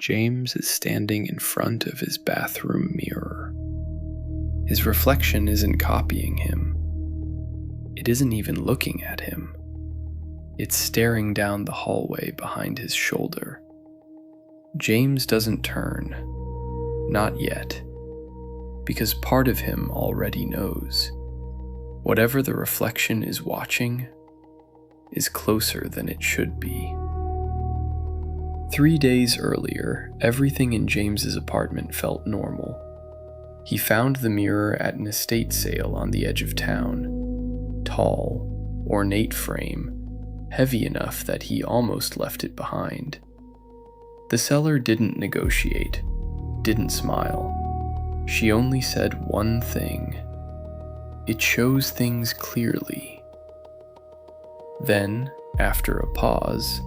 James is standing in front of his bathroom mirror. His reflection isn't copying him. It isn't even looking at him. It's staring down the hallway behind his shoulder. James doesn't turn. Not yet. Because part of him already knows. Whatever the reflection is watching is closer than it should be. 3 days earlier, everything in James's apartment felt normal. He found the mirror at an estate sale on the edge of town. Tall, ornate frame, heavy enough that he almost left it behind. The seller didn't negotiate, didn't smile. She only said one thing. It shows things clearly. Then, after a pause,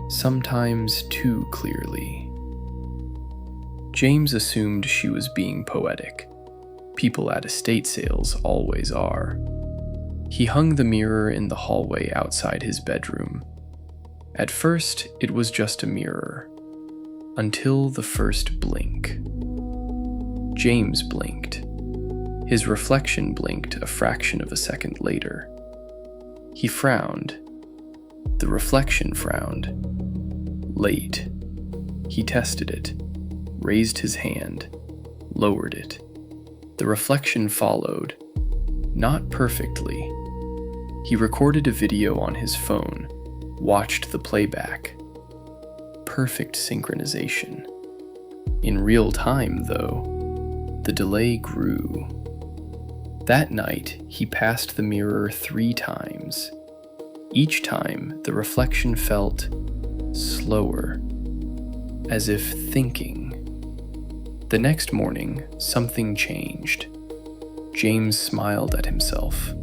sometimes too clearly. James assumed she was being poetic. People at estate sales always are. He hung the mirror in the hallway outside his bedroom. At first, it was just a mirror. Until the first blink. James blinked. His reflection blinked a fraction of a second later. He frowned. The reflection frowned. Late. He tested it, raised his hand, lowered it. The reflection followed. Not perfectly. He recorded a video on his phone, watched the playback. Perfect synchronization. In real time, though, the delay grew. That night, he passed the mirror 3 times. Each time, the reflection felt slower, as if thinking. The next morning, something changed. James smiled at himself.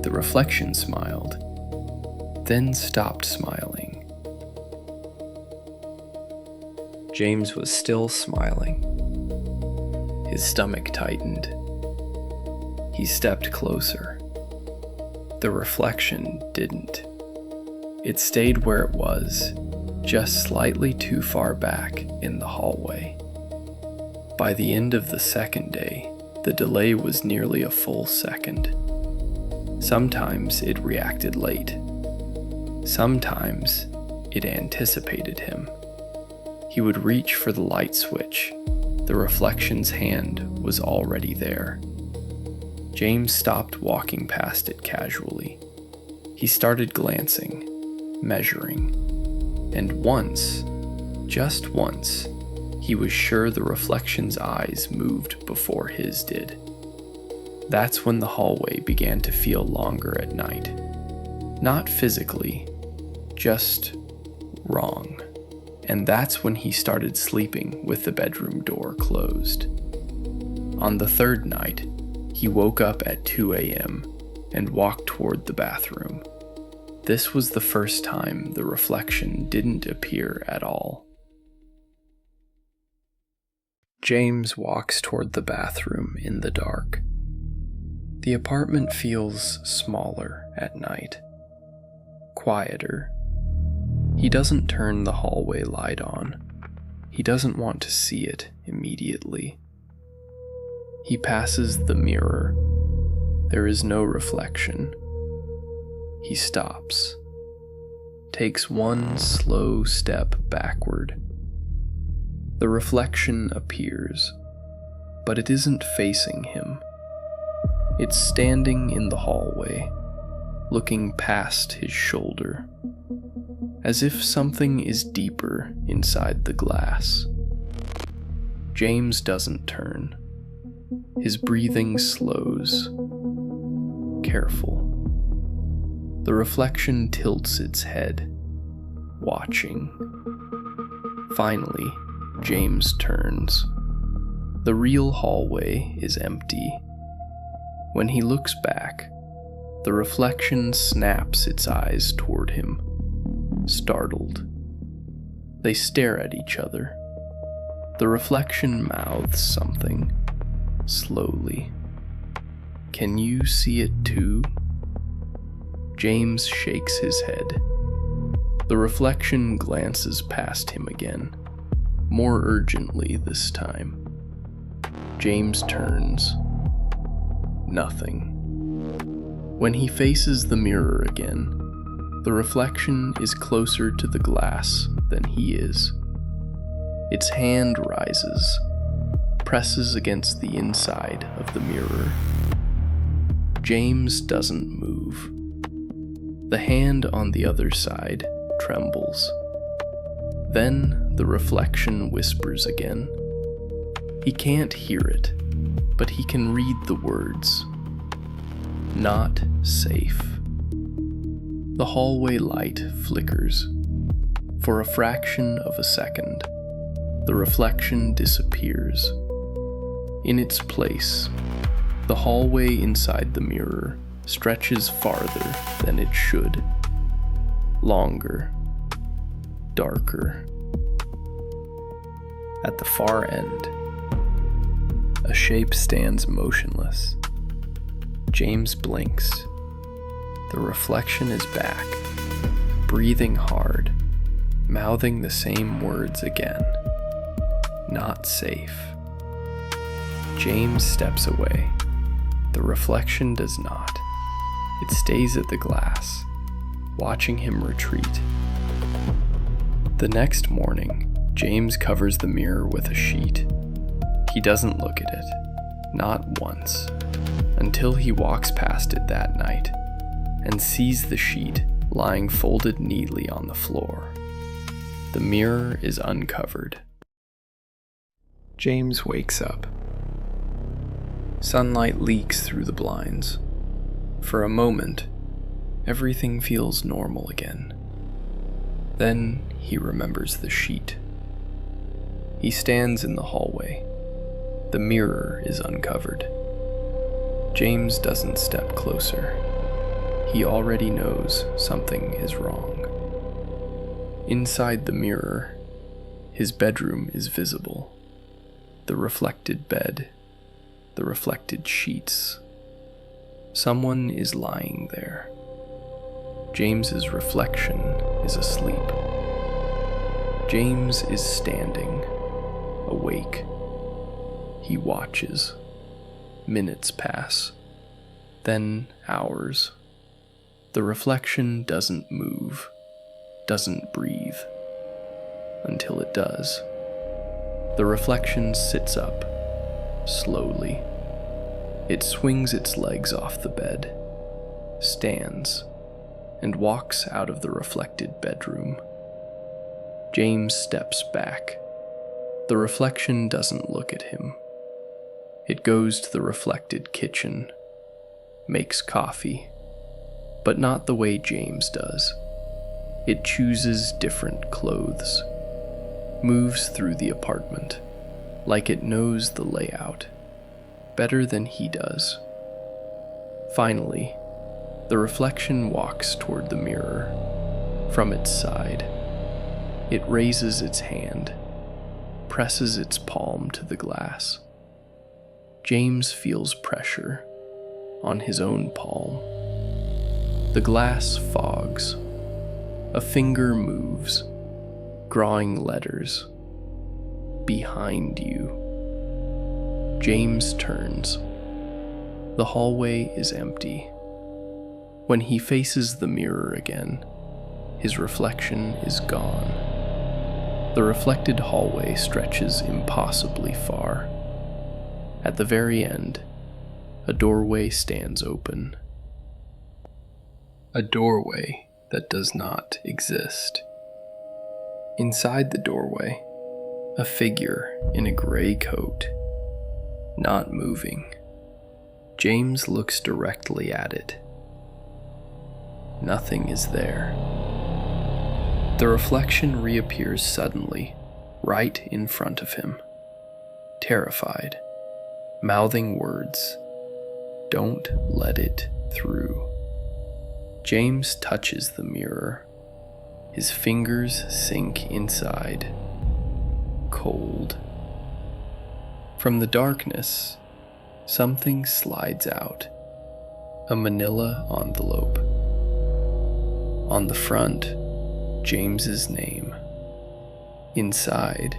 The reflection smiled, then stopped smiling. James was still smiling. His stomach tightened. He stepped closer. The reflection didn't. It stayed where it was, just slightly too far back in the hallway. By the end of the second day, the delay was nearly a full second. Sometimes it reacted late. Sometimes it anticipated him. He would reach for the light switch. The reflection's hand was already there. James stopped walking past it casually. He started glancing, measuring. And once, just once, he was sure the reflection's eyes moved before his did. That's when the hallway began to feel longer at night. Not physically, just wrong. And that's when he started sleeping with the bedroom door closed. On the 3rd night, he woke up at 2 a.m. and walked toward the bathroom. This was the first time the reflection didn't appear at all. James walks toward the bathroom in the dark. The apartment feels smaller at night, quieter. He doesn't turn the hallway light on. He doesn't want to see it immediately. He passes the mirror. There is no reflection. He stops, takes one slow step backward. The reflection appears, but it isn't facing him. It's standing in the hallway, looking past his shoulder, as if something is deeper inside the glass. James doesn't turn. His breathing slows. Careful. The reflection tilts its head, watching. Finally, James turns. The real hallway is empty. When he looks back, the reflection snaps its eyes toward him, startled. They stare at each other. The reflection mouths something, slowly. Can you see it too? James shakes his head. The reflection glances past him again. more urgently this time. James turns. Nothing. When he faces the mirror again, the reflection is closer to the glass than he is. Its hand rises, presses against the inside of the mirror. James doesn't move. The hand on the other side trembles. Then the reflection whispers again. He can't hear it, but he can read the words. Not safe. The hallway light flickers. For a fraction of a second, the reflection disappears. In its place, the hallway inside the mirror stretches farther than it should. Longer. Darker. At the far end, a shape stands motionless. James blinks. The reflection is back, breathing hard, mouthing the same words again. Not safe. James steps away. The reflection does not. It stays at the glass, watching him retreat. The next morning, James covers the mirror with a sheet. He doesn't look at it, not once, until he walks past it that night and sees the sheet lying folded neatly on the floor. The mirror is uncovered. James wakes up. Sunlight leaks through the blinds. For a moment, everything feels normal again. Then he remembers the sheet. He stands in the hallway. The mirror is uncovered. James doesn't step closer. He already knows something is wrong. Inside the mirror, his bedroom is visible. The reflected bed, the reflected sheets. Someone is lying there. James's reflection is asleep. James is standing, awake. He watches. Minutes pass, then hours. The reflection doesn't move, doesn't breathe, until it does. The reflection sits up, slowly. It swings its legs off the bed, stands, and walks out of the reflected bedroom. James steps back. The reflection doesn't look at him. It goes to the reflected kitchen, makes coffee, but not the way James does. It chooses different clothes, moves through the apartment, like it knows the layout, better than he does. Finally, the reflection walks toward the mirror, from its side. It raises its hand, presses its palm to the glass. James feels pressure on his own palm. The glass fogs. A finger moves, drawing letters. Behind you. James turns. The hallway is empty. When he faces the mirror again, his reflection is gone. The reflected hallway stretches impossibly far. At the very end, a doorway stands open. A doorway that does not exist. Inside the doorway, a figure in a gray coat, not moving. James looks directly at it. Nothing is there. The reflection reappears suddenly, right in front of him, terrified, mouthing words. Don't let it through. James touches the mirror. His fingers sink inside. Cold. From the darkness, something slides out. A manila envelope. On the front, James's name. Inside,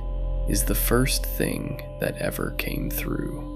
is the first thing that ever came through.